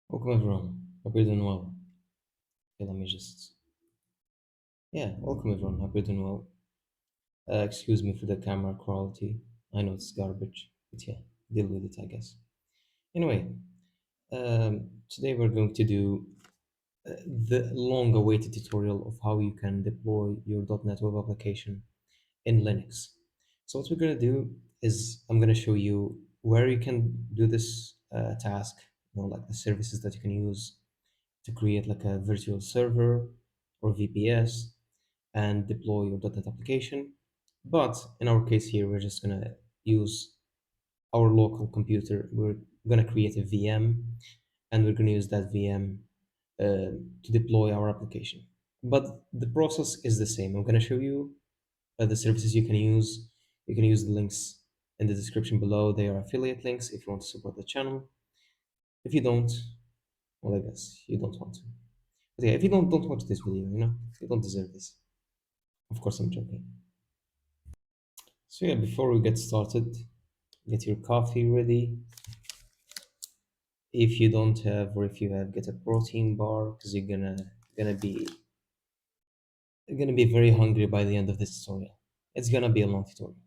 Welcome everyone. Hope you're doing well. Okay, let me just. Yeah, welcome everyone. Hope you're doing well. Excuse me for the camera quality. I know it's garbage, but yeah, deal with it, I guess. Anyway, today we're going to do the long-awaited tutorial of how you can deploy your .NET Web application in Linux. So what we're going to do is I'm going to show you where you can do this task, like the services that you can use to create like a virtual server or VPS and deploy your .NET application. But in our case here, we're just gonna use our local computer. We're gonna create a VM and we're gonna use that VM to deploy our application. But the process is the same. I'm gonna show you the services you can use. You can use the links in the description below. They are affiliate links if you want to support the channel. If you don't, well, I guess you don't want to. But yeah, if you don't watch this video, you don't deserve this. Of course, I'm joking. So yeah, before we get started, get your coffee ready. If you don't have, or if you have, get a protein bar because you're gonna be very hungry by the end of this tutorial. It's gonna be a long tutorial.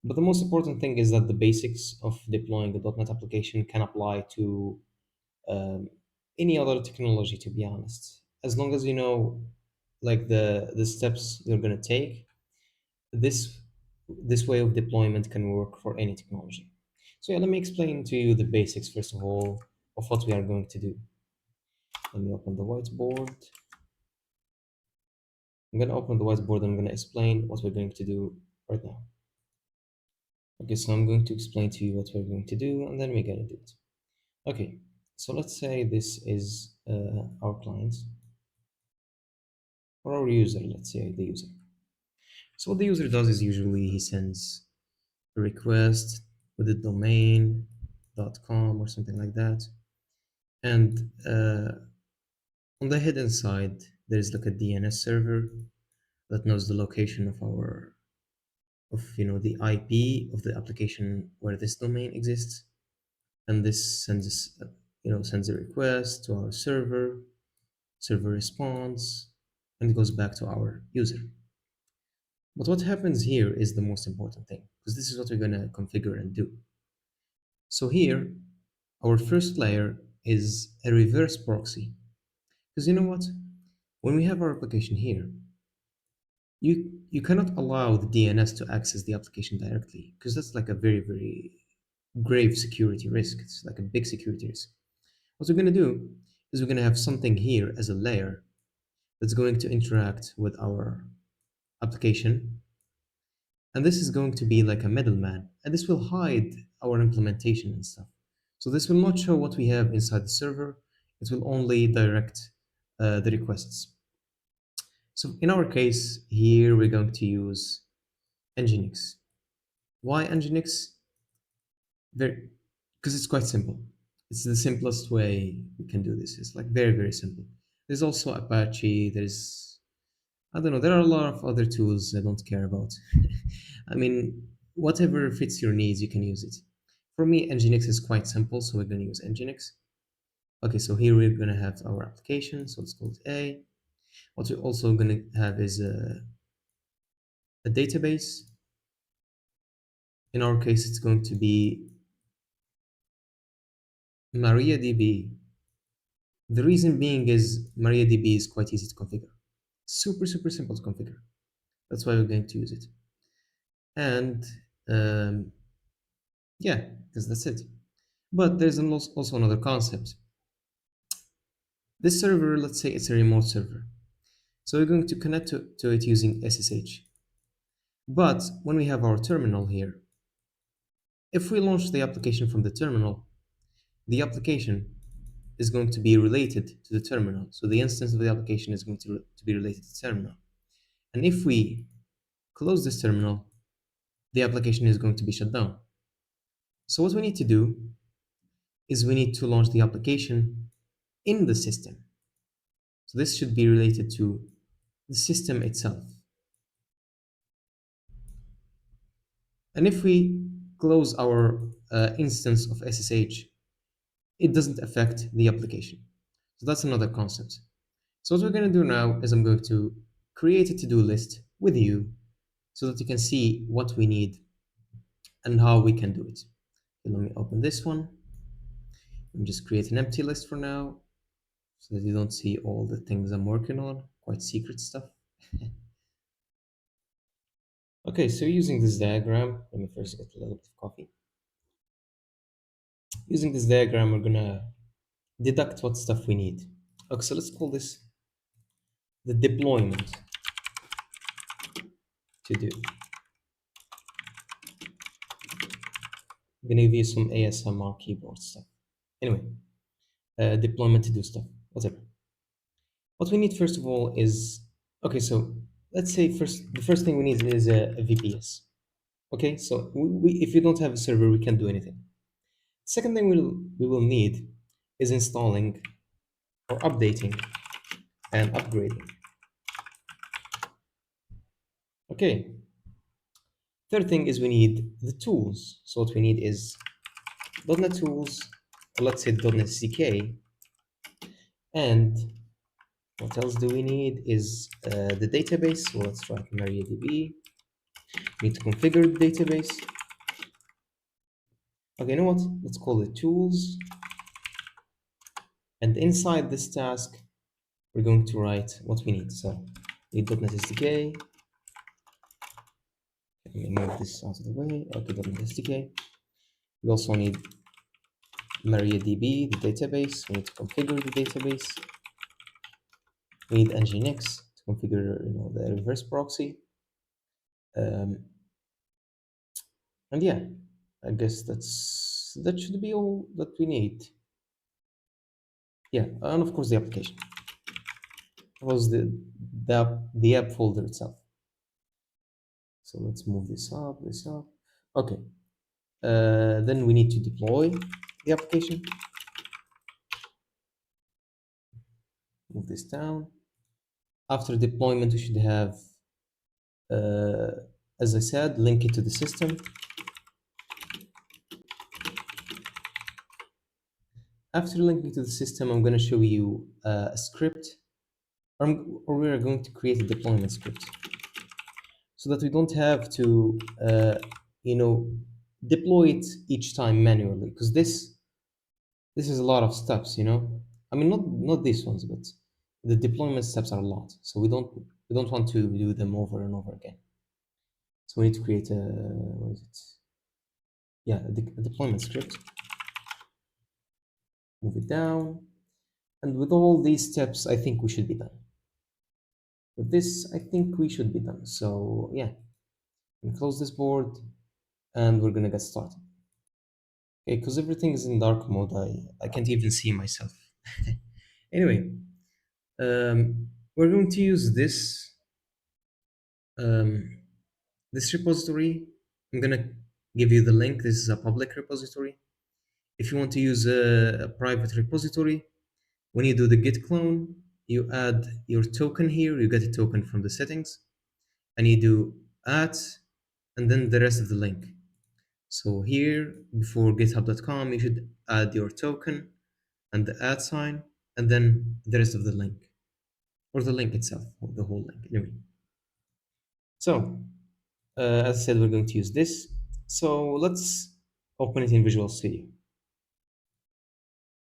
But the most important thing is that the basics of deploying a .NET application can apply to um, any other technology. To be honest, as long as you know, like the steps you're gonna take, this this way of deployment can work for any technology. So yeah, let me explain to you the basics first of all of what we are going to do. Let me open the whiteboard. I'm going to open the whiteboard and I'm going to explain what we're going to do right now. Okay, so I'm going to explain to you what we're going to do and then we're going to do it. Okay, so let's say this is our client or our user, let's say the user. So what the user does is usually he sends a request with the domain.com or something like that. And on the hidden side, there's like a DNS server that knows the location of the IP of the application where this domain exists, and this sends a request to our server. Server responds, and it goes back to our user. But what happens here is the most important thing, because this is what we're going to configure and do. So here, our first layer is a reverse proxy. Because you know what? When we have our application here, you cannot allow the DNS to access the application directly, because that's like a very, very grave security risk. It's like a big security risk. What we're going to do is we're going to have something here as a layer that's going to interact with our application. And this is going to be like a middleman, and this will hide our implementation and stuff. So this will not show what we have inside the server. It will only direct the requests. So in our case here, we're going to use Nginx. Why Nginx? Because it's quite simple. It's the simplest way we can do this. It's like very, very simple. There's also Apache. I don't know, there are a lot of other tools I don't care about. I mean, whatever fits your needs, you can use it. For me, Nginx is quite simple, so we're going to use Nginx. Okay, so here we're going to have our application, so let's call it A. What we're also going to have is a database. In our case, it's going to be MariaDB. The reason being is MariaDB is quite easy to configure. Super, super simple to configure. That's why we're going to use it. And yeah, because that's it. But there's also another concept. This server, let's say it's a remote server. So we're going to connect to it using SSH. But when we have our terminal here, if we launch the application from the terminal, the application is going to be related to the terminal. So the instance of the application is going to be related to the terminal. And if we close this terminal, the application is going to be shut down. So what we need to do is we need to launch the application in the system. So this should be related to the system itself. And if we close our instance of SSH it doesn't affect the application. So that's another concept. So what we're going to do now is I'm going to create a to-do list with you so that you can see what we need and how we can do it. Okay, let me open this one and just create an empty list for now so that you don't see all the things I'm working on, quite secret stuff. Okay, so using this diagram, let me first get a little bit of coffee. Using this diagram, we're gonna deduct what stuff we need. Okay, so let's call this the deployment to do. I'm gonna give you some ASMR keyboard stuff. Anyway, deployment to do stuff, whatever. What we need first of all is, okay, so let's say the first thing we need is a VPS. Okay, so if you don't have a server, we can't do anything. Second thing we will need is installing or updating and upgrading. Okay. Third thing is we need the tools. So what we need is .NET tools, or let's say .NET SDK, and what else do we need is the database. So let's write MariaDB. We need to configure the database. Okay, you know what? Let's call it tools. And inside this task, we're going to write what we need. So we need .NET SDK. Let me move this out of the way. Okay, .NET SDK. We also need MariaDB, the database. We need to configure the database. We need nginx to configure, the reverse proxy. And yeah, I guess that should be all that we need. Yeah, and of course the application. Was the app folder itself. So let's move this up, Okay. Then we need to deploy the application. Move this down. After deployment, we should have, as I said, link it to the system. After linking to the system, I'm going to show you a script, or we are going to create a deployment script so that we don't have to, deploy it each time manually, because this is a lot of steps, I mean, not these ones, but the deployment steps are a lot, so we don't want to do them over and over again. So we need to create what is it? Yeah, a deployment script. Move it down, and with all these steps, I think we should be done. With this, I think we should be done. So yeah, I'm gonna close this board, and we're gonna get started. Okay, because everything is in dark mode, I can't even see myself. Anyway, we're going to use um, this repository. I'm gonna give you the link. This is a public repository. If you want to use a private repository, when you do the git clone, you add your token here. You get a token from the settings, and you do add, and then the rest of the link. So here, before github.com, you should add your token and the add sign, and then the rest of the link, or the link itself, or the whole link. Anyway. So, as I said, we're going to use this. So let's open it in Visual Studio.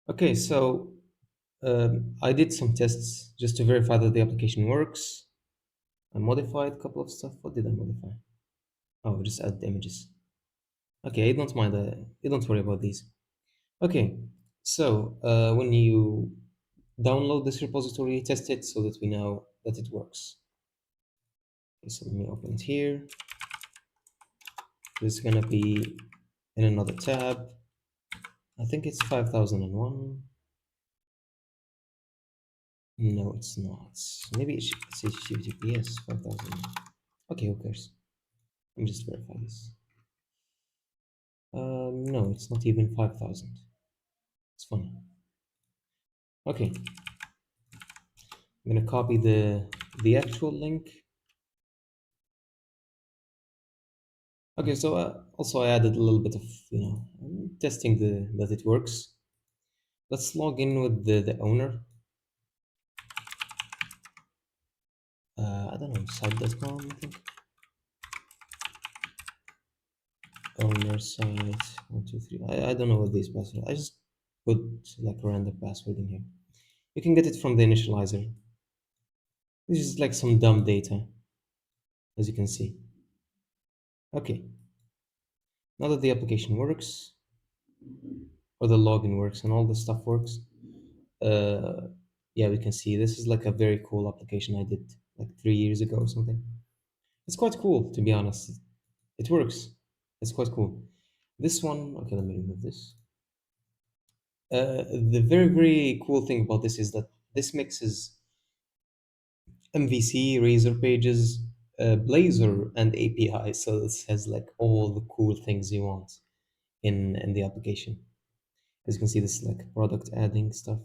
Okay, so I did some tests just to verify that the application works. I modified a couple of stuff. What did I modify? Oh, just add the images. Okay, I don't mind. You don't worry about these. Okay, so when you download this repository, test it so that we know that it works. Okay, so let me open it here. This is gonna be in another tab. I think it's 5001. No, it's not. Maybe it's HTTPS 5000. Okay, who cares? Let me just verify this. No, it's not even 5000. It's funny. Okay, I'm gonna copy the actual link. Okay, so also I added a little bit of testing that it works. Let's log in with the owner. I don't know, site.com, I think. Owner site 123. I don't know what these passwords. I just put like a random password in here. You can get it from the initializer. This is like some dumb data, as you can see. Okay, now that the application works, or the login works, and all the stuff works, uh, yeah, we can see this is like a very cool application I did like 3 years ago or something. It's quite cool, to be honest. It works. It's quite cool. This one, okay, let me remove this. The very, very cool thing about this is that this mixes MVC, Razor Pages, Blazor, and API. So this has like all the cool things you want in the application. As you can see, this is like product adding stuff.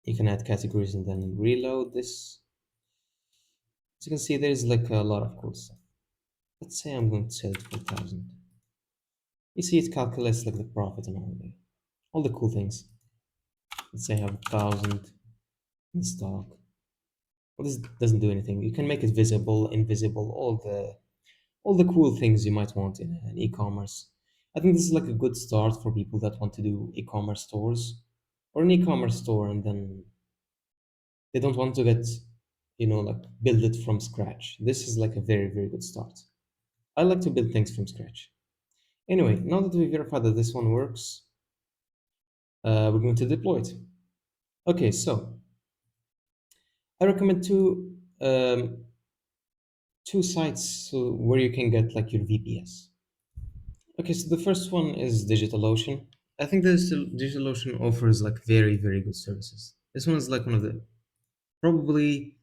You can add categories and then reload this. As you can see, there's like a lot of cool stuff. Let's say I'm going to sell it for 1,000. You see, it calculates like the profit and all the cool things. Let's say I have 1,000 in stock. Well, this doesn't do anything. You can make it visible, invisible, all the cool things you might want in an e-commerce. I think this is like a good start for people that want to do e-commerce stores or an e-commerce store and then they don't want to get, like build it from scratch. This is like a very, very good start. I like to build things from scratch. Anyway, now that we verified that this one works, we're going to deploy it. Okay, so I recommend two sites where you can get like your VPS. Okay, so the first one is DigitalOcean. I think this DigitalOcean offers like very, very good services. This one is like one of the probably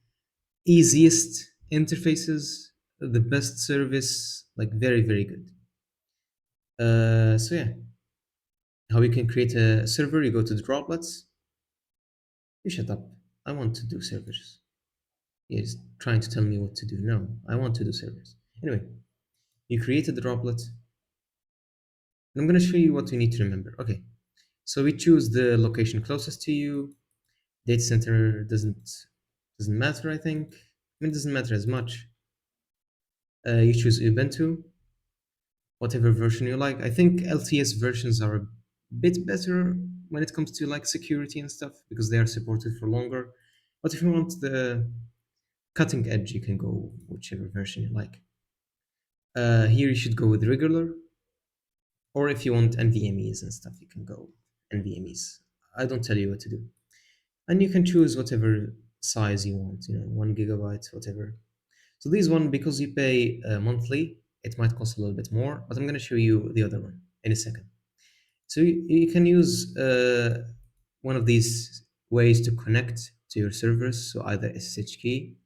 easiest interfaces, the best service, like very, very good. So yeah, how you can create a server, you go to the droplets. You shut up. I want to do servers. He's trying to tell me what to do. No, I want to do servers. Anyway, you created the droplet. And I'm going to show you what you need to remember. Okay, so we choose the location closest to you. Data center doesn't matter, I think. I mean, it doesn't matter as much. You choose Ubuntu, whatever version you like. I think LTS versions are a bit better when it comes to like security and stuff because they are supported for longer. But if you want the cutting edge, you can go whichever version you like. Here you should go with regular, or if you want NVMEs and stuff, you can go NVMEs. I don't tell you what to do. And you can choose whatever size you want, 1 GB, whatever. So this one, because you pay monthly, it might cost a little bit more, but I'm going to show you the other one in a second. So you can use one of these ways to connect to your servers. So either SSH key,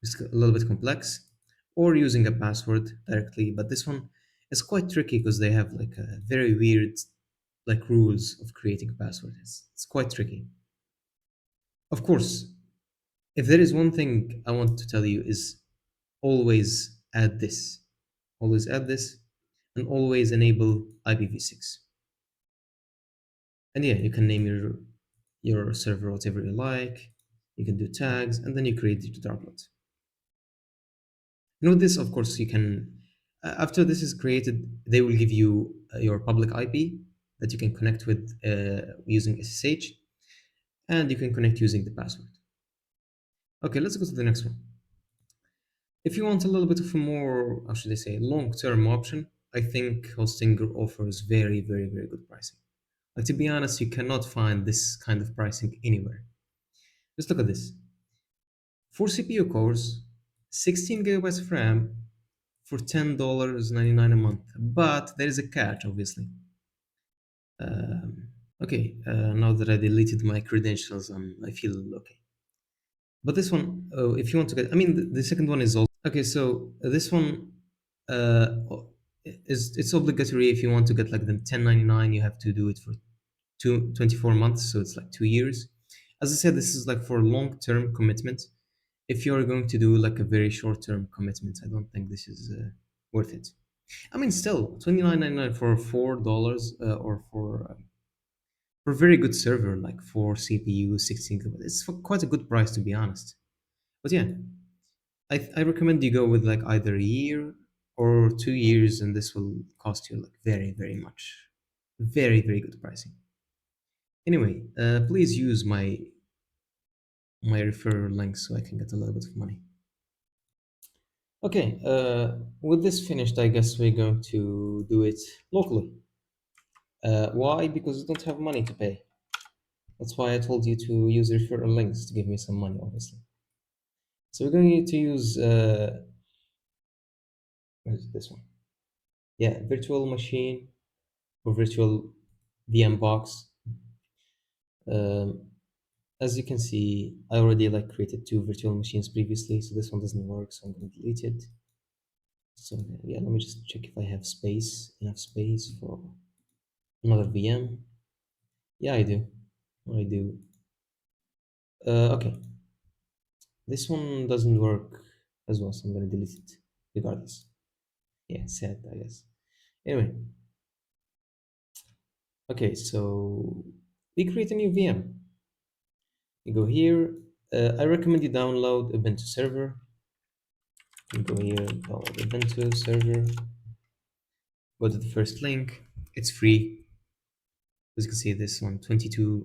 it's a little bit complex, or using a password directly. But this one is quite tricky because they have like a very weird like rules of creating a password. It's quite tricky. Of course, if there is one thing I want to tell you is always add this. Always add this and always enable IPv6. And yeah, you can name your server whatever you like. You can do tags and then you create the droplet. Note this, of course, you can, after this is created, they will give you your public IP that you can connect with using SSH and you can connect using the password. Okay, let's go to the next one. If you want a little bit of a more, how should I say, long-term option, I think Hostinger offers very, very, very good pricing. Like to be honest, you cannot find this kind of pricing anywhere. Just look at this. 4 CPU cores, 16 gigabytes of RAM for $10.99 a month. But there is a catch, obviously. Okay, now that I deleted my credentials, I feel okay. But this one, if you want to get, I mean, the second one is also okay. So this one uh, it's obligatory if you want to get like the 1099. You have to do it for 24 months, so it's like 2 years. As I said, this is like for long-term commitment. If you're going to do like a very short-term commitment, I don't think this is worth it. I mean, still $29.99 for $4 or for for a very good server, like 4 CPU, 16 GB. It's for quite a good price, to be honest. But yeah, I recommend you go with like either a year or 2 years, and this will cost you like very, very much. Very, very good pricing. Anyway, please use my referral link so I can get a little bit of money. Okay, with this finished, I guess we're going to do it locally. Why? Because I don't have money to pay. That's why I told you to use referral links to give me some money, obviously. So we're going to use, what is this one? Yeah, virtual machine or virtual VM box. Um, as you can see, I already like created 2 virtual machines previously, so this one doesn't work, so I'm going to delete it. So yeah, let me just check if I have enough space for another VM. Yeah, I do. I do. Okay, this one doesn't work as well, so I'm gonna delete it regardless. Yeah, sad, I guess. Anyway, okay, so we create a new VM. You go here. I recommend you download Ubuntu server. You go here, download Ubuntu server. Go to the first link. It's free. As you can see, this one 22.04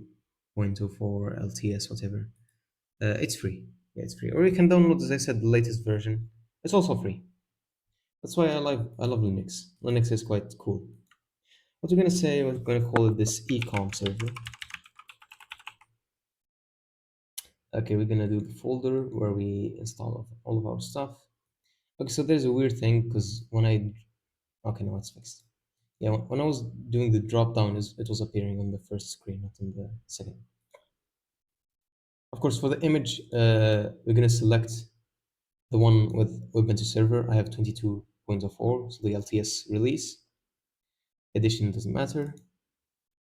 LTS, whatever. It's free. Yeah, it's free. Or you can download, as I said, the latest version. It's also free. That's why I love Linux. Linux is quite cool. What we're gonna say, we're gonna call it this Ecom server. Okay, we're gonna do the folder where we install all of our stuff. Okay, so there's a weird thing because okay, now it's fixed. Yeah, when I was doing the drop down, it was appearing on the first screen, not on the second. Of course, for the image, we're gonna select the one with Ubuntu server. I have 22.04, so the LTS release. Edition doesn't matter.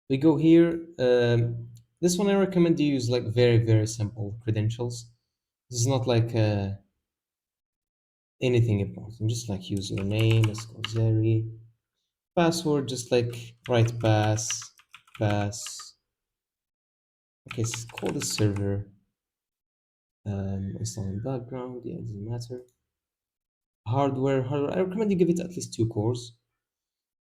We go here. This one I recommend you use like very, very simple credentials. This is not like anything important. Just like username, let's go Zeri. Password, just like write pass. Okay, let's call the server. Installing background, yeah, it doesn't matter. Hardware. I recommend you give it at least 2 cores.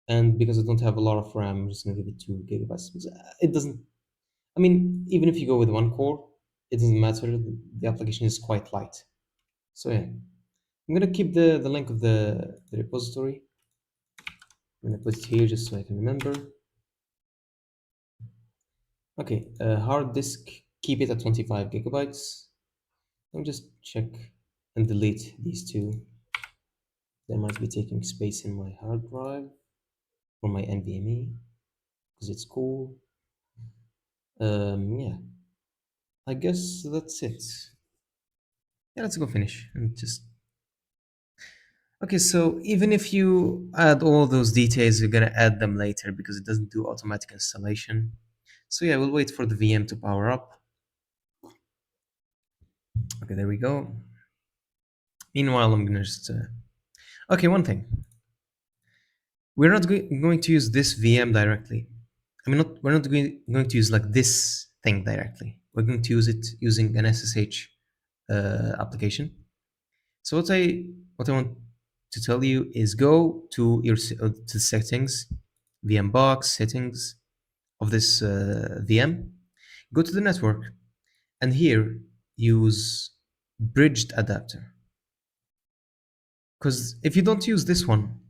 And because I don't have a lot of RAM, I'm just gonna give it 2 GB. Because, it doesn't. I mean, even if you go with 1 core, it doesn't matter. The application is quite light. So yeah, I'm gonna keep the link of the repository. I'm gonna put it here just so I can remember. Okay, hard disk, keep it at 25 GB. Let me just check and delete these two. They might be taking space in my hard drive or my NVMe because it's cool. Yeah, I guess that's it. Yeah, let's go finish and just. Okay, so even if you add all those details, you're gonna add them later because it doesn't do automatic installation. So yeah, we'll wait for the VM to power up. Okay, there we go. Meanwhile, I'm gonna just. Okay, one thing. We're not going to use this VM directly. I mean, we're not going to use like this thing directly. We're going to use it using an SSH application. So what I want to tell you is go to your to settings, VM box settings of this VM. Go to the network, and here use bridged adapter. Because if you don't use this one,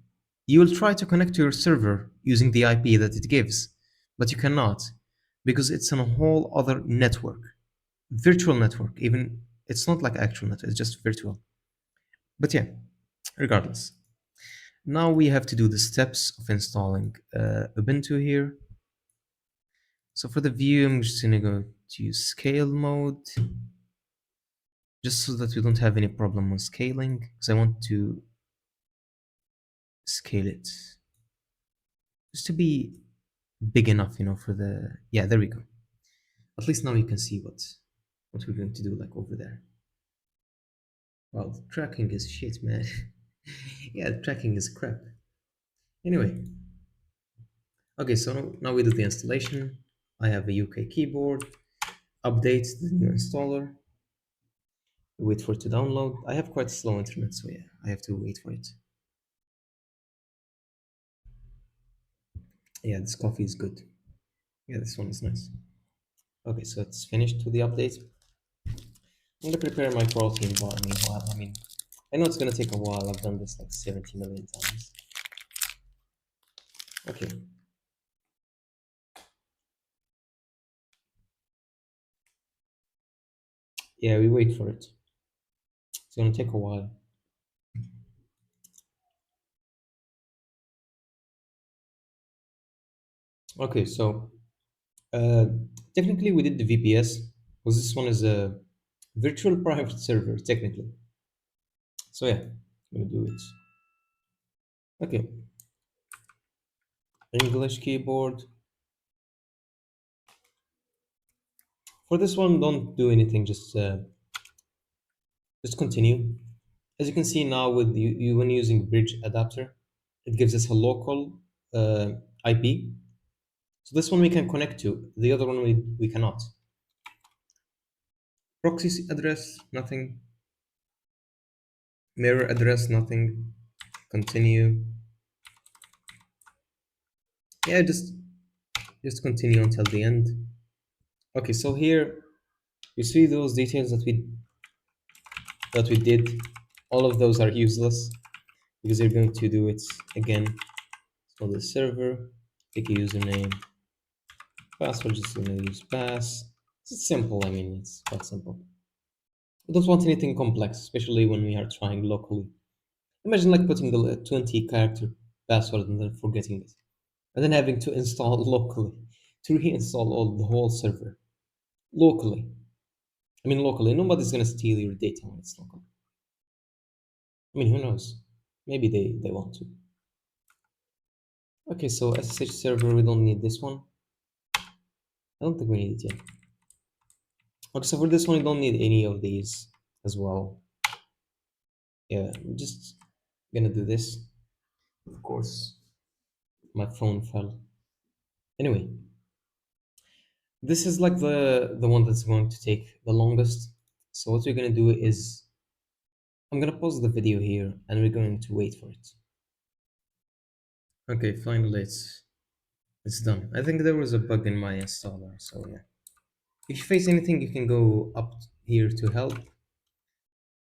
you will try to connect to your server using the IP that it gives, but you cannot because it's on a whole other network, virtual network. Even it's not like actual network; it's just virtual. But yeah, regardless. Now we have to do the steps of installing Ubuntu here. So for the view, I'm just gonna go to scale mode, just so that we don't have any problem with scaling, because I want to scale it just to be big enough, for the, yeah, there we go. At least now you can see what we're going to do like over there. Well, the tracking is shit, man. Yeah, the tracking is crap. Anyway, okay, so now we do the installation. I have a UK keyboard. Update the new installer. Wait for it to download. I have quite slow internet, so yeah, I have to wait for it. Yeah, this coffee is good. Yeah, this one is nice. Okay, so it's finished with the update. I'm gonna prepare my protein bar meanwhile. I mean, I know it's gonna take a while. I've done this like 70 million times. Okay. Yeah, we wait for it. It's gonna take a while. Okay, so uh, technically we did the VPS because this one is a virtual private server technically. So yeah, I'm gonna do it. Okay, English keyboard. For this one, don't do anything. Just continue. As you can see now, with you when using bridge adapter, it gives us a local uh, IP. So this one we can connect to. The other one we cannot. Proxy address, nothing. Mirror address, nothing. Continue. Yeah, just continue until the end. Okay, so here you see those details that we did. All of those are useless because you're going to do it again. So the server, pick a username, password, just gonna use pass. It's simple. I mean, it's quite simple. We don't want anything complex, especially when we are trying locally. Imagine like putting a 20 character password and then forgetting it, and then having to install locally to reinstall all the whole server locally. I mean, locally, nobody's gonna steal your data when it's local. I mean, who knows? Maybe they want to. Okay, so SSH server, we don't need this one. I don't think we need it yet. Okay, so for this one, we don't need any of these as well. Yeah, I'm just gonna do this. Of course, my phone fell. Anyway, this is like the one that's going to take the longest. So what we're gonna do is I'm gonna pause the video here and we're going to wait for it. Okay, finally it's done. I think there was a bug in my installer, so yeah. If you face anything, you can go up here to help.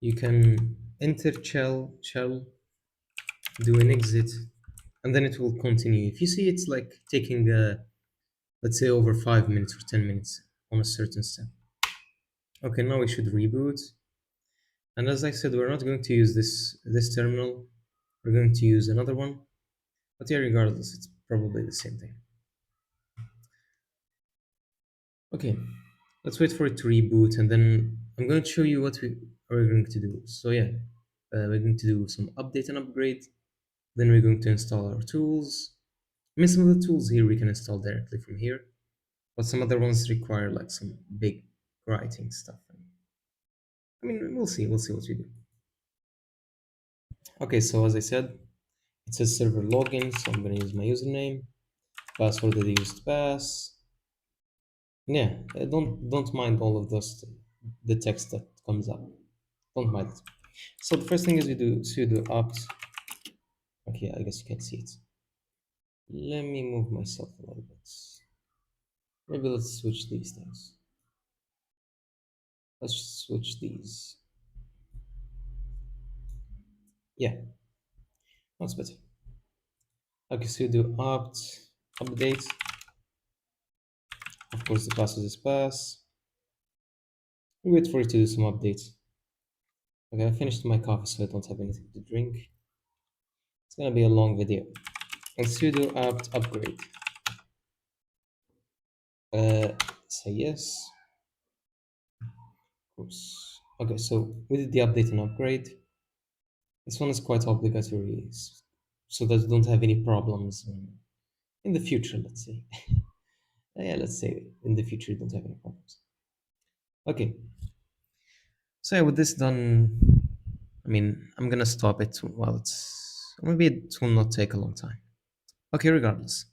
You can enter shell, do an exit, and then it will continue. If you see it's like taking let's say over 5 minutes or 10 minutes on a certain step. Okay, now we should reboot. And as I said, we're not going to use this terminal. We're going to use another one. But yeah, regardless, it's probably the same thing. Okay, let's wait for it to reboot, and then I'm going to show you what we are going to do. So yeah, we're going to do some update and upgrade. Then we're going to install our tools. I mean, some of the tools here we can install directly from here, but some other ones require like some big writing stuff. I mean, we'll see what we do. Okay, so as I said, it says server login, so I'm gonna use my username, password that I used pass. Yeah, don't mind all of those, the text that comes up. Don't mind it. So the first thing is we do sudo apt. Okay, I guess you can see it. Let me move myself a little bit. Maybe let's switch these things. Let's switch these. Yeah, that's better. Okay, sudo apt update. Of course, the password is pass. We wait for it to do some updates. Okay, I finished my coffee, so I don't have anything to drink. It's gonna be a long video. And sudo apt upgrade. Say yes. Of course. Okay, so we did the update and upgrade. This one is quite obligatory, so that you don't have any problems in the future, let's say. Yeah, let's say in the future you don't have any problems. Okay, so yeah, with this done, I mean, I'm gonna stop it while maybe it will not take a long time. Okay, regardless.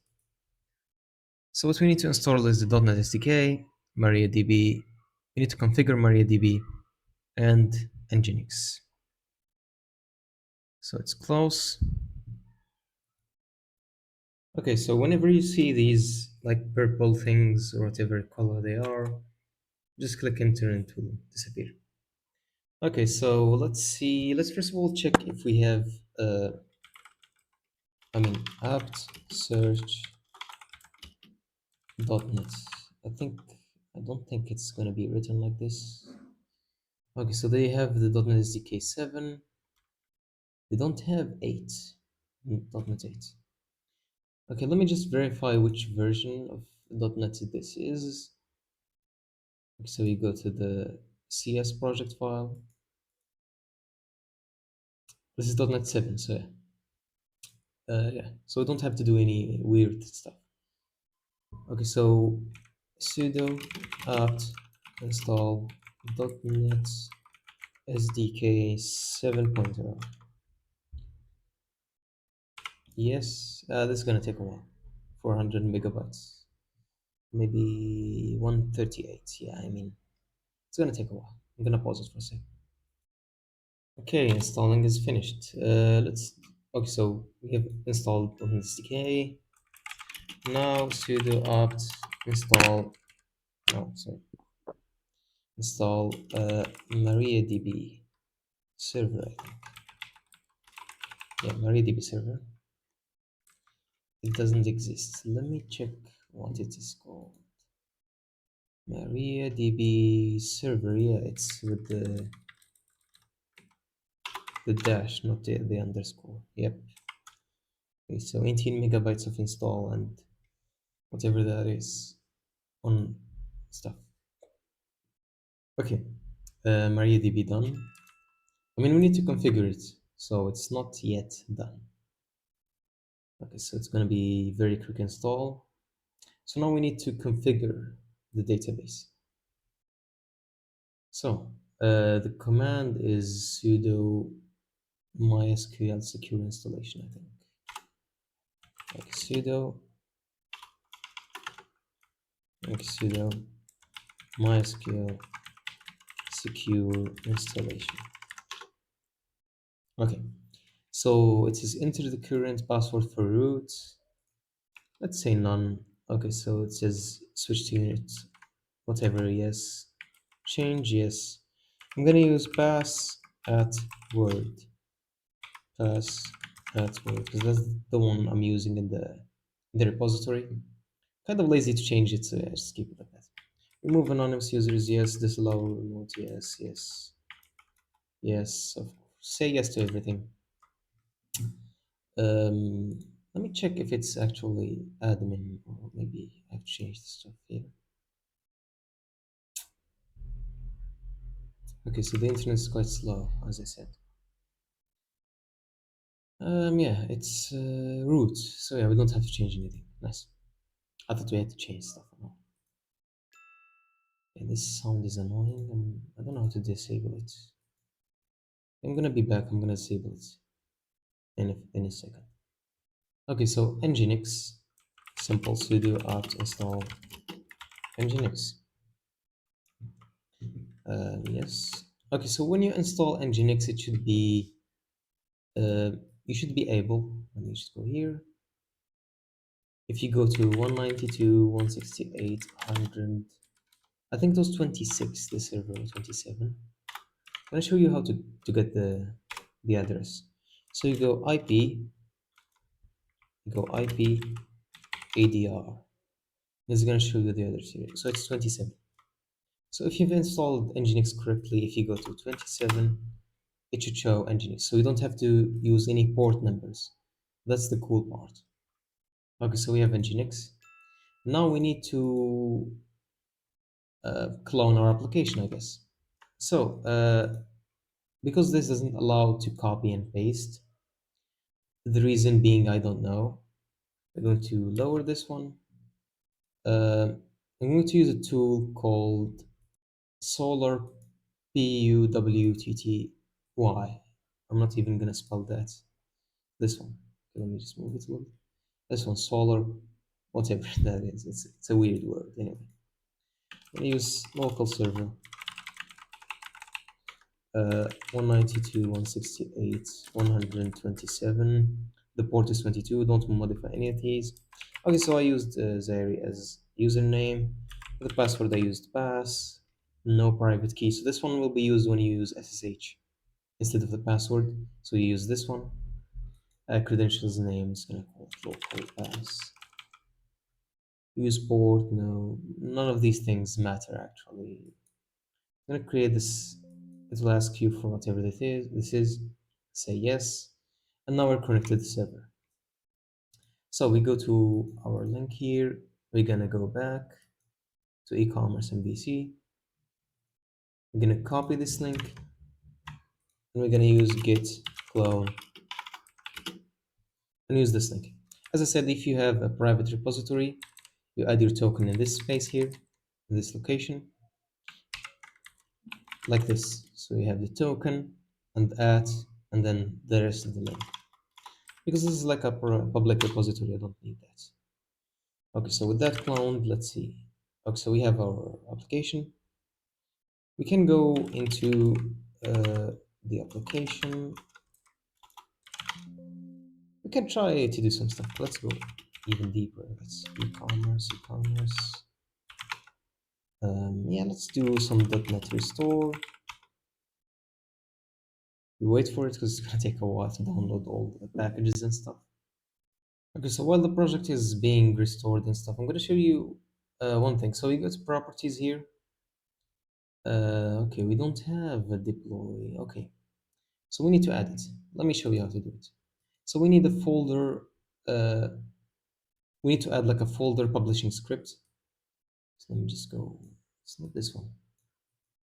So what we need to install is the .NET SDK, MariaDB. We need to configure MariaDB and Nginx. So it's close. Okay, so whenever you see these like purple things or whatever color they are, just click enter and it will disappear. Okay, so let's see. Let's first of all check if we have apt search .NET. I don't think it's gonna be written like this. Okay, so they have the .NET SDK 7. They don't have 8. .NET 8. Okay, let me just verify which version of .NET this is. Okay, so we go to the CS project file. This is .NET 7, so yeah. So we don't have to do any weird stuff. Okay, so sudo apt install .NET SDK 7.0. Yes, this is gonna take a while. 400 megabytes, maybe 138. Yeah, I mean, it's gonna take a while. I'm gonna pause it for a second. Okay, installing is finished. Okay, so we have installed .NET SDK. Now sudo apt install, install MariaDB server, I think. Yeah, MariaDB server. It doesn't exist. Let me check what it is called. MariaDB server. Yeah, it's with the dash, not the underscore. Yep. Okay, so 18 megabytes of install and whatever that is on stuff. Okay, MariaDB done. I mean, we need to configure it, so it's not yet done. Okay, so it's going to be very quick install. So now we need to configure the database. So the command is sudo mysql secure installation, I think. Like sudo mysql secure installation. Okay, so it says enter the current password for root. Let's say none. Okay, so it says switch to unit, whatever, yes. Change, yes. I'm gonna use pass at word. Pass at word, because that's the one I'm using in the repository. Kind of lazy to change it, so yeah, just keep it like that. Remove anonymous users, yes. Disallow remote, yes, yes. Yes, of course. Say yes to everything. Let me check if it's actually admin, or maybe I've changed stuff here. Okay, so the internet is quite slow, as I said. Yeah, it's root, so yeah, we don't have to change anything. Nice. I thought we had to change stuff. No. Yeah, this sound is annoying. I don't know how to disable it. I'm gonna be back. I'm gonna disable it in a second. Okay, so Nginx, simple sudo apt install Nginx. Yes. Okay, so when you install Nginx, it should be you should be able. Let me just go here. If you go to 192.168.100, I think it was 26. The server was 27. I'm gonna show you how to get the address. So you go IP ADR. This is gonna show you the address here. So it's 27. So if you've installed Nginx correctly, if you go to 27, it should show Nginx. So you don't have to use any port numbers. That's the cool part. Okay, so we have Nginx. Now we need to clone our application, I guess. So because this doesn't allow to copy and paste, the reason being I don't know. I'm going to lower this one. I'm going to use a tool called Solar PUWTTY. I'm not even gonna spell that. This one. Okay, let me just move it a little. This one, Solar whatever that is. It's a weird word anyway. We use local server 192.168.127. The port is 22. Don't modify any of these. Okay, so I used Zaire as username. For the password, I used pass. No private key. So this one will be used when you use SSH instead of the password. So you use this one. Credentials name is gonna call it local pass. Use port. No, none of these things matter actually. I'm gonna create this. It will ask you for whatever this is. Say yes, and now we're connected to the server. So we go to our link here. We're gonna go back to e-commerce MVC. We're gonna copy this link, and we're gonna use git clone and use this link. As I said, if you have a private repository, you add your token in this space here, in this location, like this. So you have the token and at, and then the rest of the link. Because this is like a public repository, I don't need that. Okay, so with that cloned, let's see. Okay, so we have our application. We can go into the application. We can try to do some stuff. Let's go even deeper. Let's e-commerce. Yeah, let's do some .NET restore. We wait for it because it's gonna take a while to download all the packages and stuff. Okay, so while the project is being restored and stuff, I'm gonna show you one thing. So we go to properties here. Okay, we don't have a deploy. Okay, so we need to add it. Let me show you how to do it. So we need a folder. We need to add like a folder publishing script. So let me just go. It's not this one.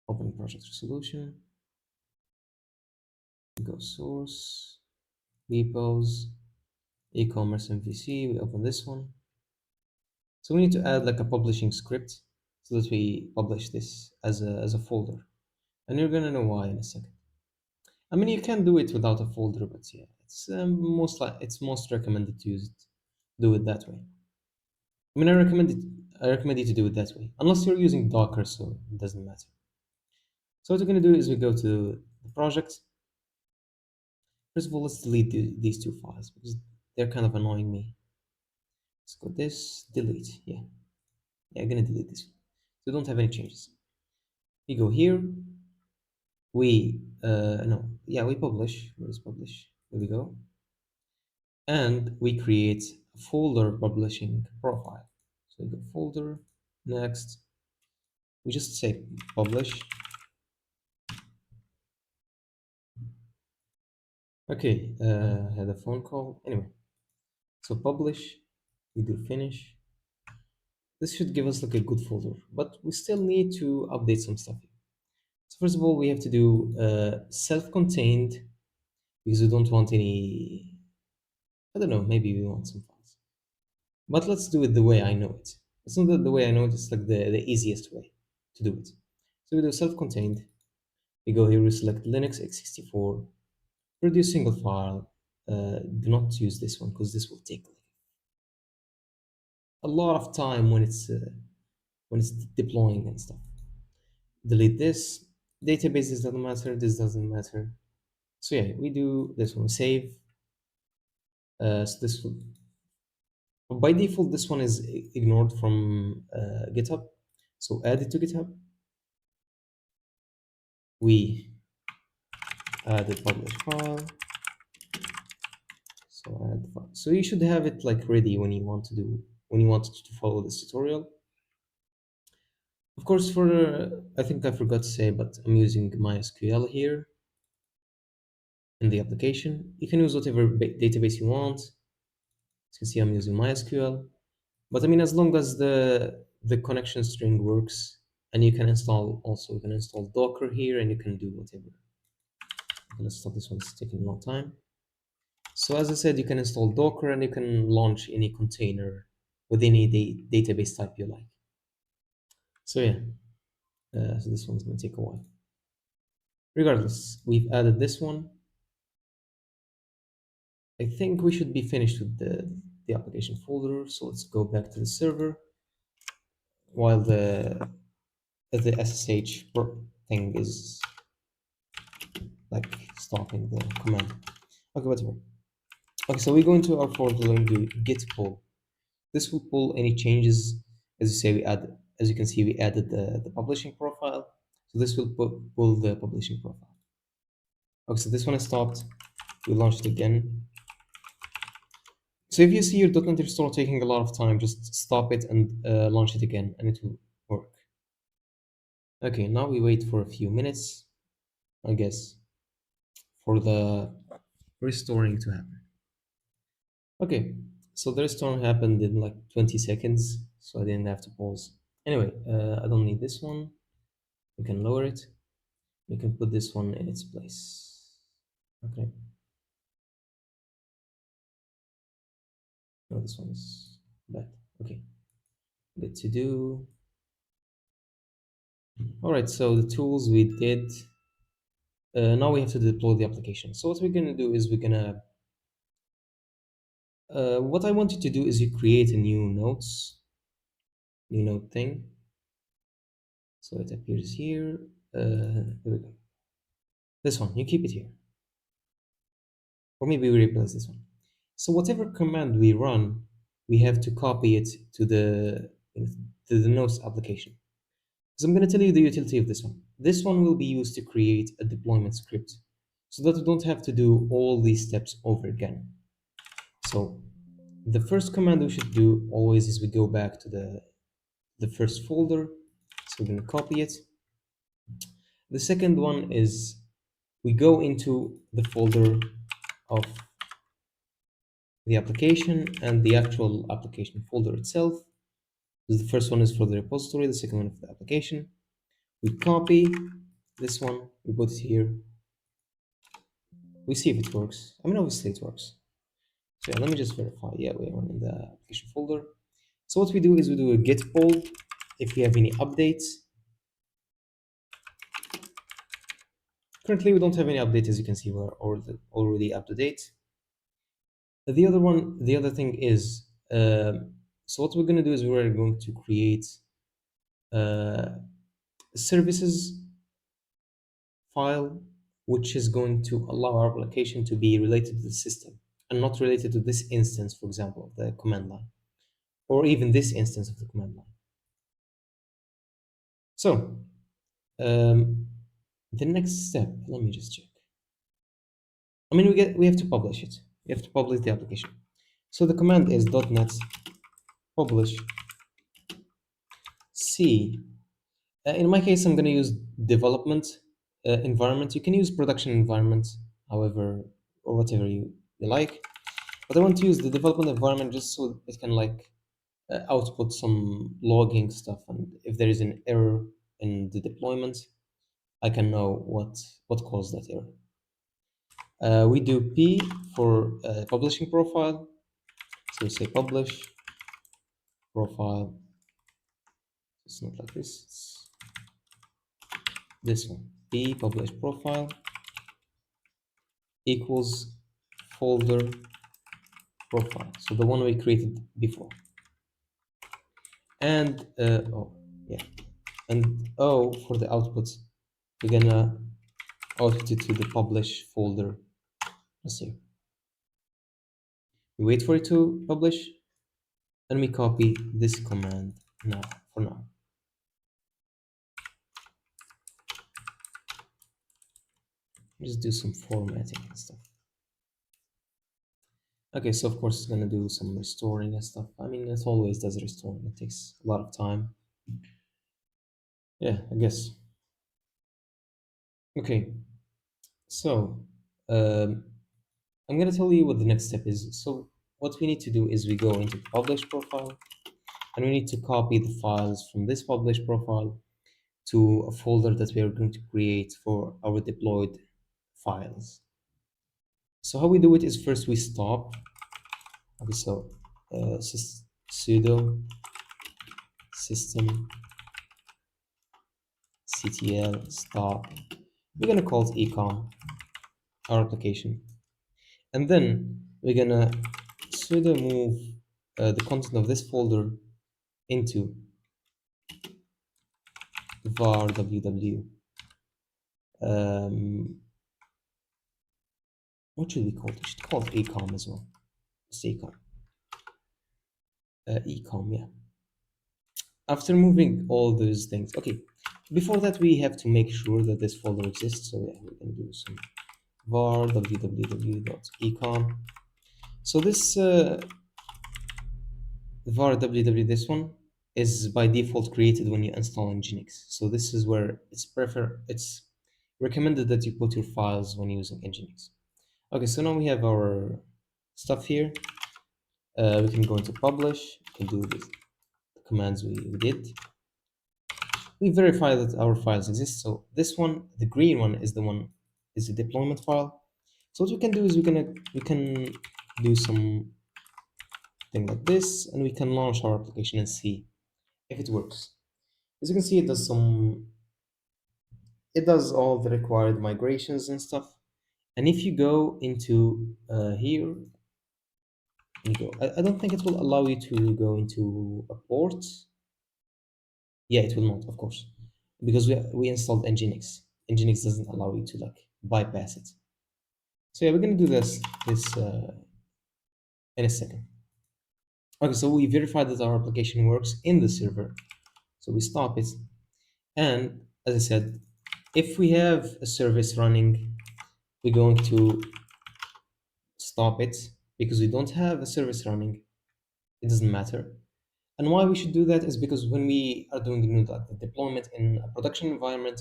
Open project resolution. Go source, repos, e-commerce MVC. We open this one. So we need to add like a publishing script so that we publish this as a folder. And you're gonna know why in a second. I mean, you can do it without a folder, but yeah, it's most recommended to use it, do it that way. I mean, I recommend you to do it that way, unless you're using Docker, so it doesn't matter. So what we're gonna do is we go to the project. First of all, let's delete these two files because they're kind of annoying me. Let's go this, delete. Yeah, I'm gonna delete this. So don't have any changes. We go here. We no, yeah, we publish. Where is publish? There we go. And we create a folder publishing profile. So we go folder, next. We just say publish. Okay, I had a phone call. Anyway, so publish, we do finish. This should give us like a good folder, but we still need to update some stuff here. So first of all, we have to do self-contained because we don't want any, I don't know, maybe we want some files. But let's do it the way I know it. It's not the way I know it, it's like the easiest way to do it. So we do self-contained. We go here, we select Linux x64, produce single file. Do not use this one because this will take like a lot of time when it's deploying and stuff. Delete this. Databases doesn't matter. This doesn't matter. So yeah, we do this one. Save. So this will, by default, this one is ignored from GitHub. So add it to GitHub. We add the publish file. So add file. So you should have it like ready when you want to follow this tutorial. Of course, I think I forgot to say, but I'm using MySQL here in the application. You can use whatever database you want. As you can see, I'm using MySQL. But I mean, as long as the connection string works, and you can install Docker here, and you can do whatever. Okay, let's stop this one. It's taking a long time. So as I said, you can install Docker, and you can launch any container with any database type you like. So yeah, so this one's going to take a while. Regardless, we've added this one. I think we should be finished with the application folder. So let's go back to the server while the SSH thing is like stopping the command. Okay, whatever. Okay, so we go into our folder and do git pull. This will pull any changes. As you can see, we added the publishing profile. So this will pull the publishing profile. Okay, so this one is stopped. We launch it again. So if you see your .NET restore taking a lot of time, just stop it and launch it again, and it will work. Okay, now we wait for a few minutes, I guess, for the restoring to happen. Okay, so the restoring happened in like 20 seconds, so I didn't have to pause. Anyway, I don't need this one. We can lower it. We can put this one in its place. Okay. No, this one is bad. Okay. Good to do. All right, so the tools we did. Now we have to deploy the application. So what we're gonna do is we're gonna. What I want you to do is you create a new note thing. So it appears here. Here we go. This one, you keep it here. Or maybe we replace this one. So whatever command we run, we have to copy it to the notes application. So I'm going to tell you the utility of this one. This one will be used to create a deployment script so that we don't have to do all these steps over again. So the first command we should do always is we go back to the first folder. So we're going to copy it. The second one is we go into the folder of the application and the actual application folder itself. So the first one is for the repository, the second one for the application. We copy this one, we put it here. We see if it works. I mean, obviously it works. So yeah, let me just verify. Yeah, we are in the application folder. So what we do is we do a git pull if we have any updates. Currently, we don't have any updates. As you can see, we're already up to date. The other thing is, so what we're going to do is we're going to create services file, which is going to allow our application to be related to the system and not related to this instance, for example, of the command line, or even this instance of the command line. So the next step, let me just check. I mean, we have to publish it. We have to publish the application. So the command is .NET publish C. In my case, I'm going to use development environment. You can use production environment, however, or whatever you like. But I want to use the development environment just so it can like output some logging stuff, and if there is an error in the deployment, I can know what caused that error. We do P for publishing profile. So we say publish profile. It's not like this. It's this one. P publish profile equals folder profile. So the one we created before. And and O for the output. We're gonna output it to the publish folder. Let's see. We wait for it to publish, and we copy this command now for now. Just do some formatting and stuff. Okay, so of course it's gonna do some restoring and stuff. I mean, it always does restoring. It takes a lot of time. Yeah, I guess. Okay, so I'm gonna tell you what the next step is. So what we need to do is we go into the publish profile, and we need to copy the files from this publish profile to a folder that we are going to create for our deployed files. So how we do it is first we stop. Okay, so sudo systemctl stop. We're gonna call it Ecomm, our application, and then we're gonna sudo move the content of this folder into var ww. What should we call it? We should call it Ecomm as well. It's Ecomm. Ecomm, yeah. After moving all those things, okay. Before that, we have to make sure that this folder exists. So yeah, we can do some var www.ecomm. So this var www, this one is by default created when you install Nginx. So this is where it's recommended that you put your files when using Nginx. Okay, so now we have our stuff here. We can go into publish. We can do the commands we did. We verify that our files exist. So this one, the green one, is the deployment file. So what we can do is we can do some thing like this, and we can launch our application and see if it works. As you can see, it does all the required migrations and stuff. And if you go into here, I don't think it will allow you to go into a port. Yeah, it will not, of course, because we installed Nginx. Nginx doesn't allow you to like bypass it. So yeah, we're gonna do this in a second. Okay, so we verified that our application works in the server. So we stop it, and as I said, if we have a service running, we're going to stop it. Because we don't have a service running, it doesn't matter. And why we should do that is because when we are doing the deployment in a production environment,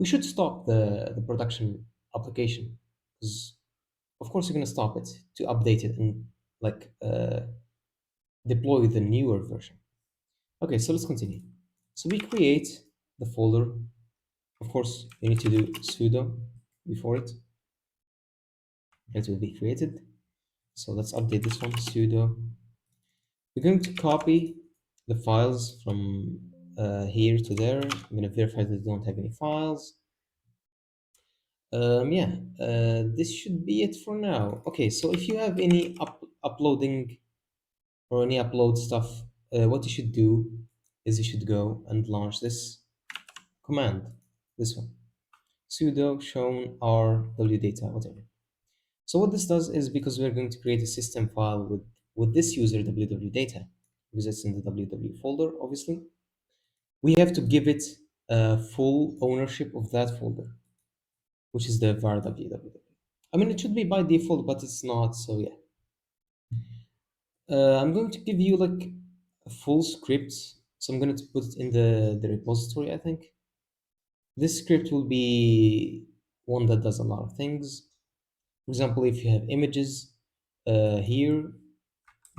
we should stop the production application, because of course you're going to stop it to update it and like deploy the newer version. Okay, so let's continue. So we create the folder. Of course, you need to do sudo before it. It will be created. So let's update this one, sudo. We're going to copy the files from here to there. I'm going to verify that they don't have any files. Yeah, this should be it for now. Okay, so if you have any uploading or any upload stuff, what you should do is you should go and launch this command, this one, sudo chown wdata, whatever. So what this does is, because we're going to create a system file with this user www.data, because it's in the www folder, obviously, we have to give it full ownership of that folder, which is the var www. I mean, it should be by default, but it's not, so yeah. I'm going to give you like a full script. So I'm going to put it in the repository, I think. This script will be one that does a lot of things. For example, if you have images here,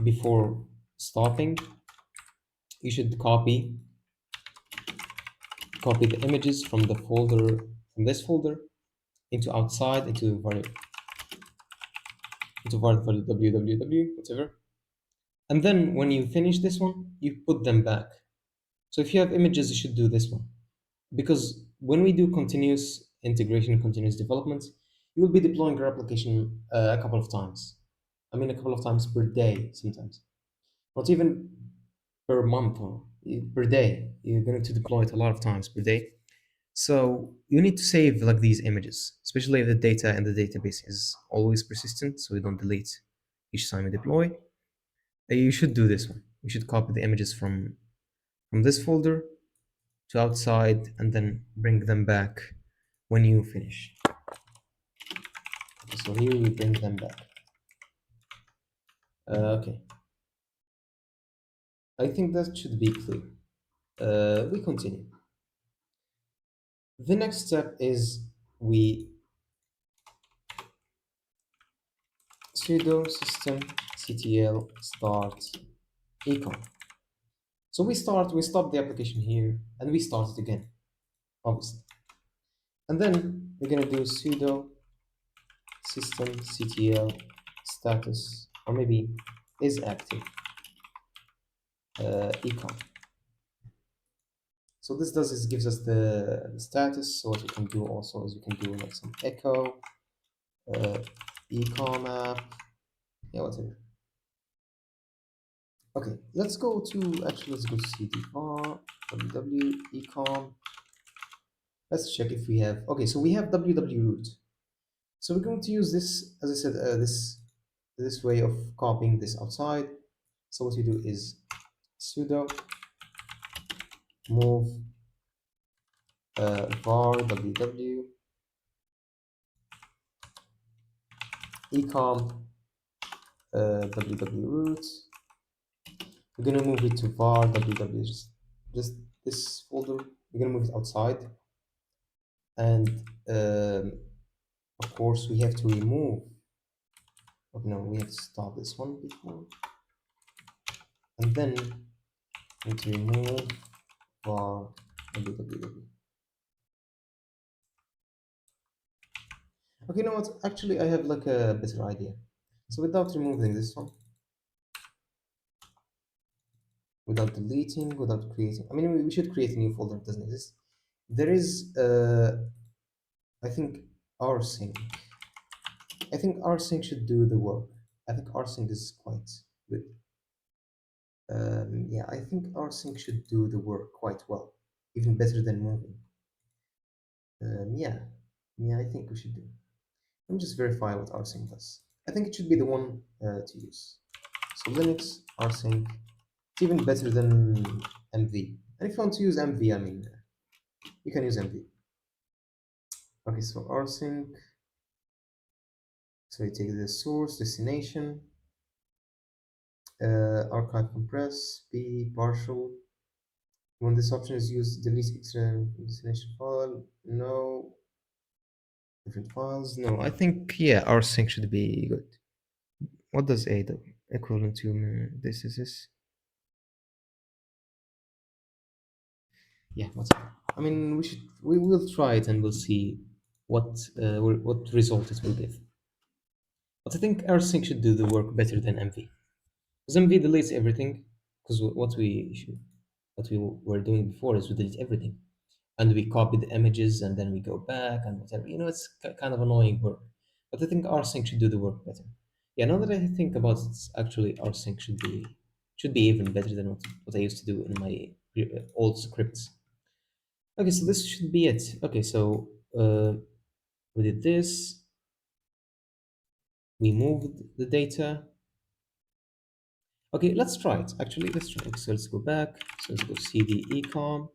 before stopping, you should copy the images from the folder, from this folder, into outside, into www, whatever. And then when you finish this one, you put them back. So if you have images, you should do this one. Because when we do continuous integration and continuous development, you will be deploying your application a couple of times. I mean, a couple of times per day sometimes. Not even per month or per day. You're going to deploy it a lot of times per day. So you need to save like these images, especially if the data in the database is always persistent, so you don't delete each time you deploy. You should do this one. You should copy the images from this folder to outside and then bring them back when you finish. So here we bring them back. Okay. I think that should be clear. We continue. The next step is we sudo systemctl start Ecomm. So we stop the application here and we start it again, obviously. And then we're gonna do sudo systemctl status, or maybe is active Ecomm. So this does is gives us the status. So what we can do also is we can do like some echo Ecom App, yeah, whatever. Okay, let's go to cd var www ecom. Let's check if we have. Okay, so we have www root. So we're going to use this, as I said, this way of copying this outside. So what we do is sudo move var www ecom www root. We're gonna move it to var www, just this folder. We're gonna move it outside, and of course we have to remove. Oh, no, we have to stop this one before, and then we need to remove var www. Okay, you know what? Actually, I have like a better idea. So without removing this one, without deleting, without creating, I mean, we should create a new folder that doesn't exist. There is, I think, rsync. I think rsync should do the work. I think rsync is quite good. Yeah, I think rsync should do the work quite well, even better than moving. Yeah, I think we should do. Let me just verify what rsync does. I think it should be the one to use. So Linux rsync, it's even better than mv. And if you want to use mv, I mean, you can use mv. Okay, so rsync. So you take the source, destination, archive compress, p partial. When this option is used, delete extra destination file. No. Different files. No, I think, yeah, rsync should be good. What does a do? Equivalent to this is this. Yeah, what's I mean, we will try it and we'll see what result it will give. But I think rsync should do the work better than mv. Because mv deletes everything. Because what we were doing before is we delete everything, and we copy the images and then we go back and whatever. You know, it's kind of annoying work. But I think rsync should do the work better. Yeah, now that I think about it, actually rsync should be even better than what I used to do in my old scripts. Okay, so this should be it. Okay, so we did this. We moved the data. Okay, let's try it. Actually, let's try it. So let's go back. So let's go cd ecom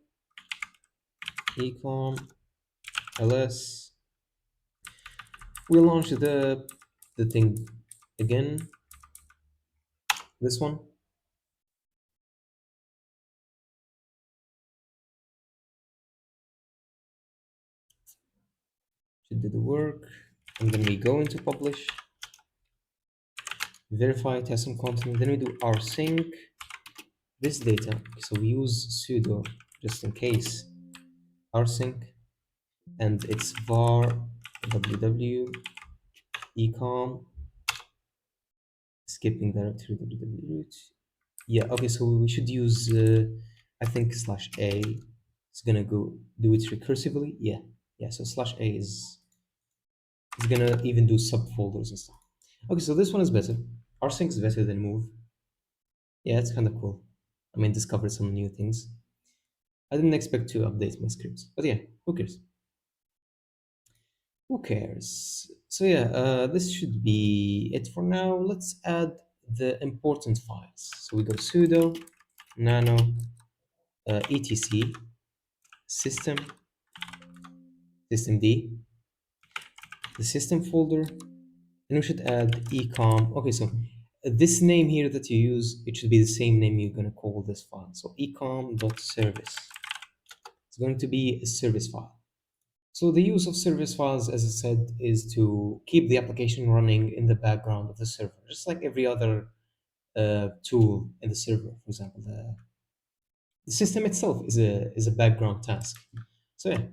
ls. We launch the thing again. This one. Should do the work. And then we go into publish. Verify, test some content. Then we do rsync this data. So we use sudo just in case. Rsync. And it's var www ecom skipping directory www root. Yeah, okay, so we should use I think /a is gonna go do it recursively. Yeah, so /a is gonna even do subfolders and stuff. Okay, so this one is better. rsync is better than move. Yeah, it's kind of cool. I mean, discovered some new things. I didn't expect to update my scripts, but yeah, who cares? Who cares? So yeah, this should be it for now. Let's add the important files. So we go sudo nano etc systemd, the system folder, and we should add ecom. Okay, so this name here that you use, it should be the same name you're going to call this file. So ecom.service. It's going to be a service file. So the use of service files, as I said, is to keep the application running in the background of the server, just like every other tool in the server. For example, the system itself is a background task. So yeah,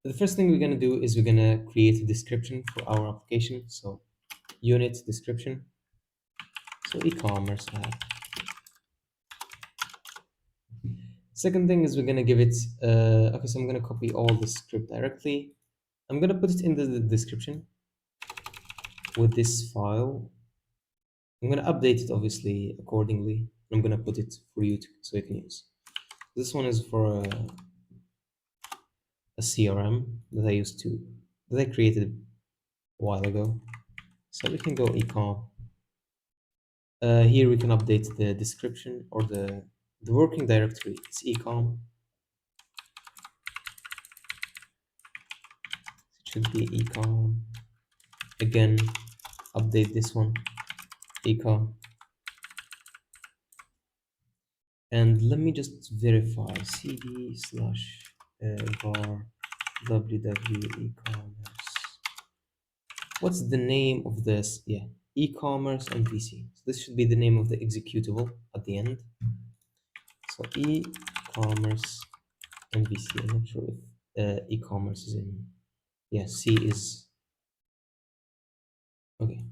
the first thing we're going to do is we're going to create a description for our application. So unit description. So e-commerce app. Second thing is we're going to give it, okay, so I'm going to copy all the script directly. I'm going to put it in the description with this file. I'm going to update it obviously accordingly. I'm gonna put it for you so you can use. This one is for a CRM that I created a while ago. So we can go Ecomm. Here we can update the description or the working directory. It's Ecomm. It should be Ecomm. Again, update this one, Ecomm. And let me just verify cd slash var www e-commerce. What's the name of this? Yeah, e-commerce MVC. So this should be the name of the executable at the end. So e-commerce MVC. I'm not sure if e-commerce is in. Yeah, C is okay.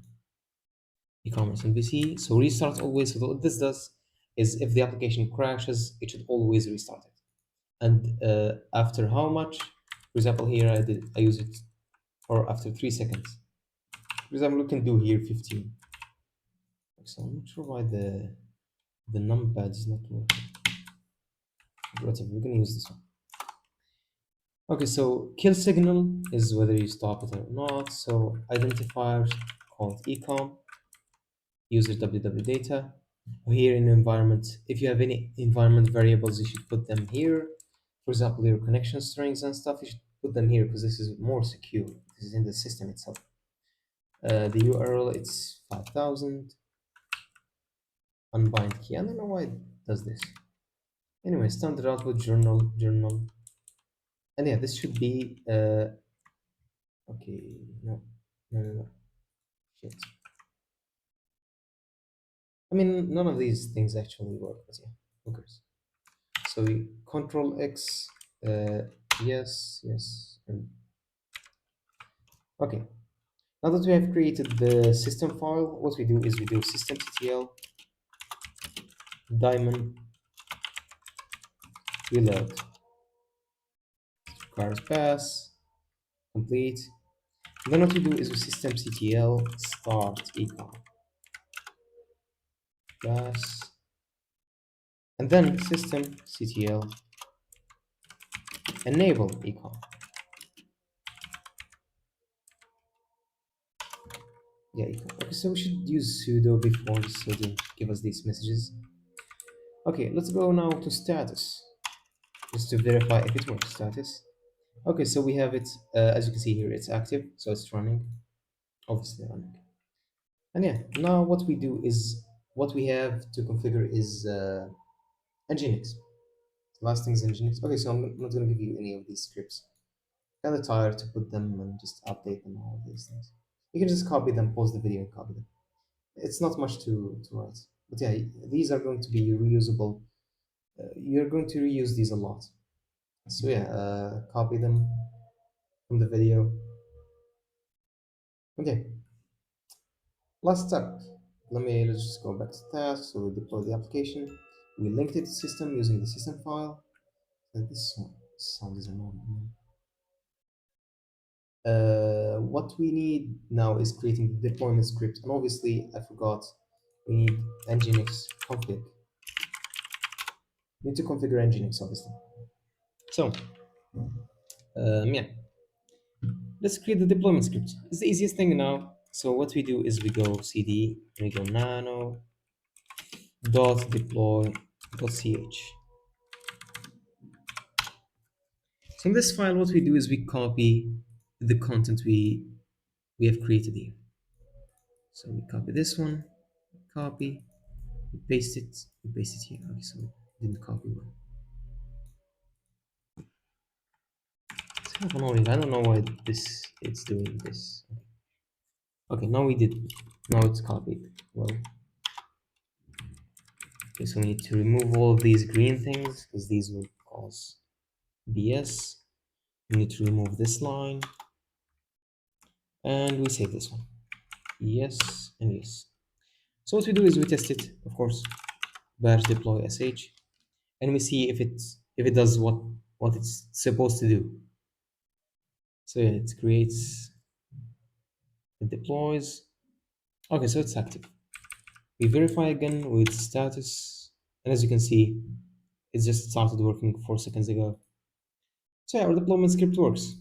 E-commerce MVC. So restart always. So what this does is if the application crashes, it should always restart it. And after how much? For example, here I use it for after 3 seconds. For example, we can do here 15. So I'm not sure why the numpad is not working. Whatever, we're gonna use this one. Okay, so KillSignal is whether you stop it or not. So identifiers called Ecomm, user www data. Here in environment, if you have any environment variables, you should put them here. For example, your connection strings and stuff, you should put them here because this is more secure. This is in the system itself. The URL, it's 5000. Unbind key. I don't know why it does this. Anyway, standard output journal. And yeah, this should be okay. No. Shit. I mean, none of these things actually work, but yeah, who cares? So we Control X, yes, and okay. Now that we have created the system file, what we do is we do systemctl daemon reload requires pass complete. And then what we do is we systemctl start equal pass, and then systemctl enable equal. Yeah, equal. Okay, so we should use sudo before so to give us these messages. Okay, let's go now to status, just to verify if it works. Status. Okay, so we have it, as you can see here, it's active, so it's running, obviously running. And yeah, now what we do is, what we have to configure is Nginx. Last thing is Nginx. Okay, so I'm not going to give you any of these scripts. Kind of tired to put them and just update them, all of these things. You can just copy them, pause the video and copy them. It's not much to write. But yeah, these are going to be reusable. You're going to reuse these a lot. So yeah, copy them from the video. Okay, last step. Let's just go back to task. So we deploy the application. We linked it to system using the system file. And this sound is annoying. What we need now is creating the deployment script. And obviously, I forgot, we need Nginx config. We need to configure Nginx, obviously. So, yeah, let's create the deployment script. It's the easiest thing now. So what we do is we go cd, and we go nano dot deploy dot ch. So in this file, what we do is we copy the content we have created here. So we copy this one, copy, we paste it here. Okay, so we didn't copy one. It's kind of annoying. I don't know why it's doing this. Okay, now we did. Now it's copied. Well, okay, so we need to remove all of these green things because these will cause BS. We need to remove this line, and we save this one. Yes and yes. So what we do is we test it, of course, bash deploy sh, and we see if it does what it's supposed to do. So yeah, it creates, it deploys. Okay, so it's active. We verify again with status And as you can see, it just started working 4 seconds ago. So yeah, our deployment script works.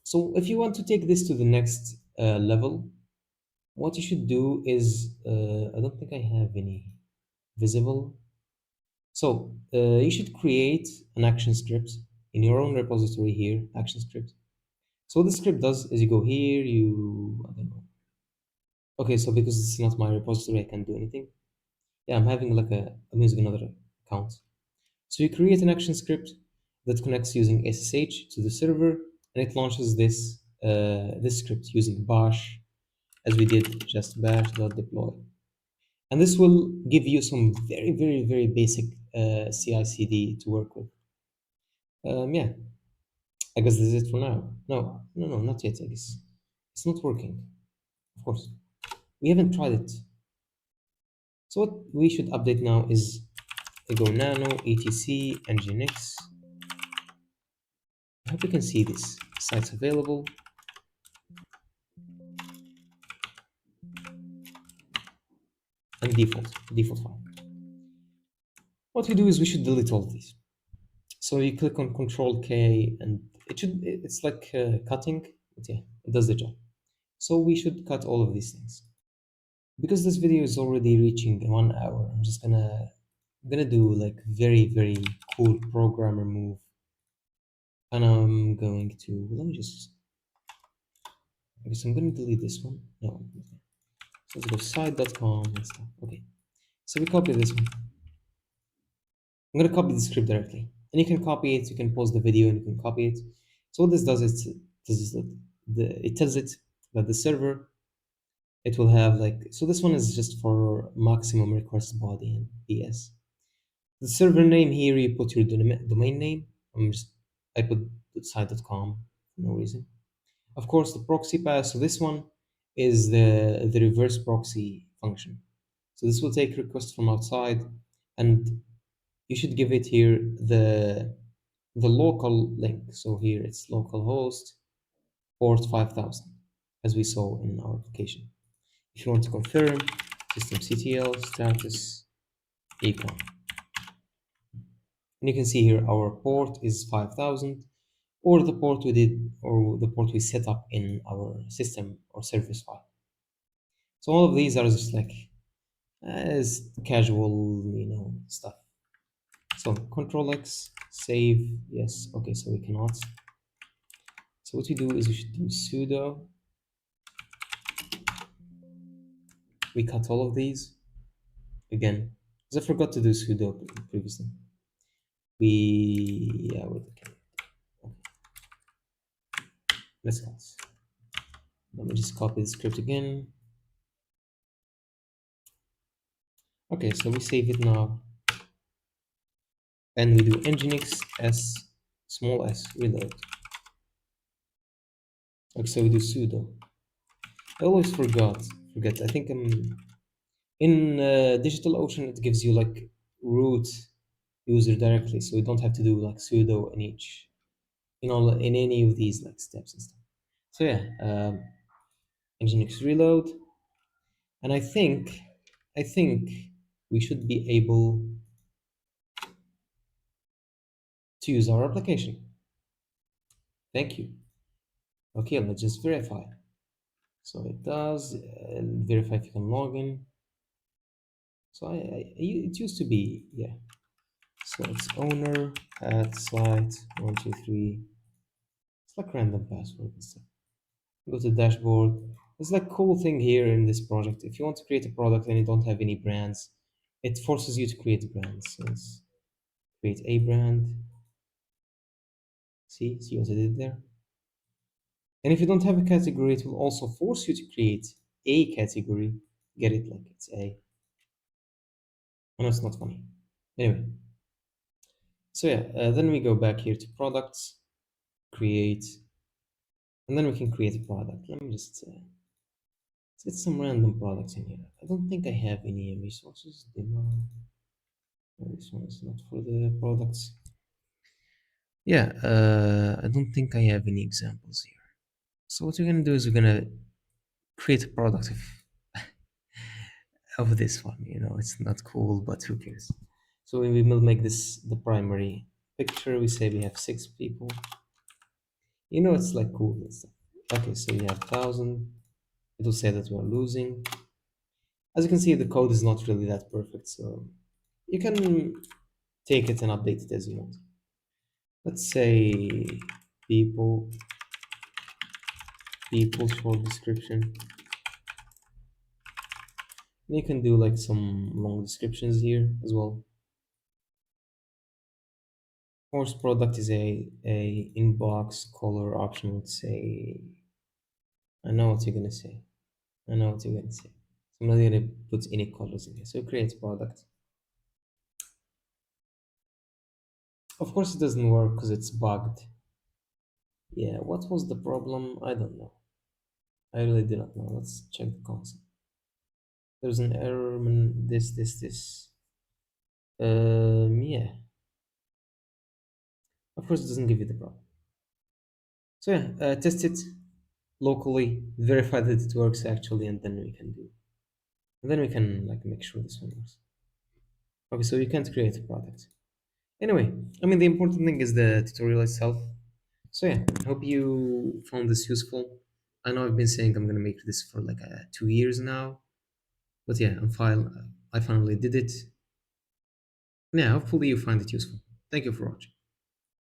So if you want to take this to the next level, what you should do is, I don't think I have any visible. So you should create an action script in your own repository here, action script. So what the script does is you go here, I don't know. Okay, so because it's not my repository, I can't do anything. Yeah, I'm using another account. So you create an action script that connects using SSH to the server, and it launches this script using bash, as we did just bash.deploy. And this will give you some very, very, very basic CI/CD to work with. Yeah, I guess this is it for now. No, not yet. I guess it's not working. Of course, we haven't tried it. So what we should update now is go nano etc nginx. I hope you can see this. Sites available. And default file. What we do is we should delete all of these. So you click on Control K, and it's like cutting, but yeah, it does the job. So we should cut all of these things. Because this video is already reaching 1 hour, I'm gonna do like very, very cool programmer move. And I'm going to, I guess I'm gonna delete this one. No, okay. So let's go site.com and stuff. Okay. So we copy this one. I'm going to copy the script directly, and you can copy it. You can pause the video and you can copy it. So what this does is it tells it that the server, it will have so this one is just for maximum request body and PS. The server name here, you put your domain name. I put site.com for no reason. Of course, the proxy path. So this one is the reverse proxy function. So this will take requests from outside, and you should give it here the local link. So here it's localhost port 5000, as we saw in our application. If you want to confirm, systemctl status Ecomm. And you can see here our port is 5000, or the port we set up in our system or service file. So all of these are just like as casual, stuff. So Control X, save, yes, okay, so we cannot. So what we do is we should do sudo. We cut all of these again, because I forgot to do sudo previously. Okay. Let's cut. Let me just copy the script again. Okay, so we save it now, and we do nginx s small s reload. Okay, so we do sudo. I always forget. I think in DigitalOcean it gives you like root user directly, so you don't have to do like sudo in any of these like steps and stuff. So yeah, nginx reload, and I think we should be able to use our application. Thank you. Okay, let's just verify. So it does verify if you can log in. So it used to be, yeah. So it's owner at site 123. It's like random password and stuff. Go to dashboard. It's like cool thing here in this project. If you want to create a product and you don't have any brands, it forces you to create brands. So let's create a brand. See what I did there? And if you don't have a category, it will also force you to create a category. Get it like it's a. I know it's not funny. Anyway. So yeah, then we go back here to products, create, and then we can create a product. Let me just let's get some random products in here. I don't think I have any resources. Demo. This one is not for the products. Yeah, I don't think I have any examples here. So what we're gonna do is we're gonna create a product of this one. It's not cool, but who cares? So when we will make this the primary picture, we say we have 6 people. It's like cool and stuff. Okay, so we have 1,000. It will say that we're losing. As you can see, the code is not really that perfect, so you can take it and update it as you want. Let's say people, people short description. And you can do like some long descriptions here as well. Course product is a inbox color option. Let's say, I know what you're gonna say. I know what you're gonna say. So I'm not gonna put any colors in here. So create product. Of course, it doesn't work because it's bugged. Yeah, what was the problem? I don't know. I really do not know. Let's check the console. There's an error. This. Yeah. Of course, it doesn't give you the problem. So yeah, test it locally, verify that it works actually, and then we can do. And then we can like make sure this one works. Okay, so you can't create a product. Anyway, I mean the important thing is the tutorial itself. So yeah, I hope you found this useful. I know I've been saying I'm gonna make this for like 2 years now, but yeah, I finally did it. Yeah, hopefully you find it useful. Thank you for watching.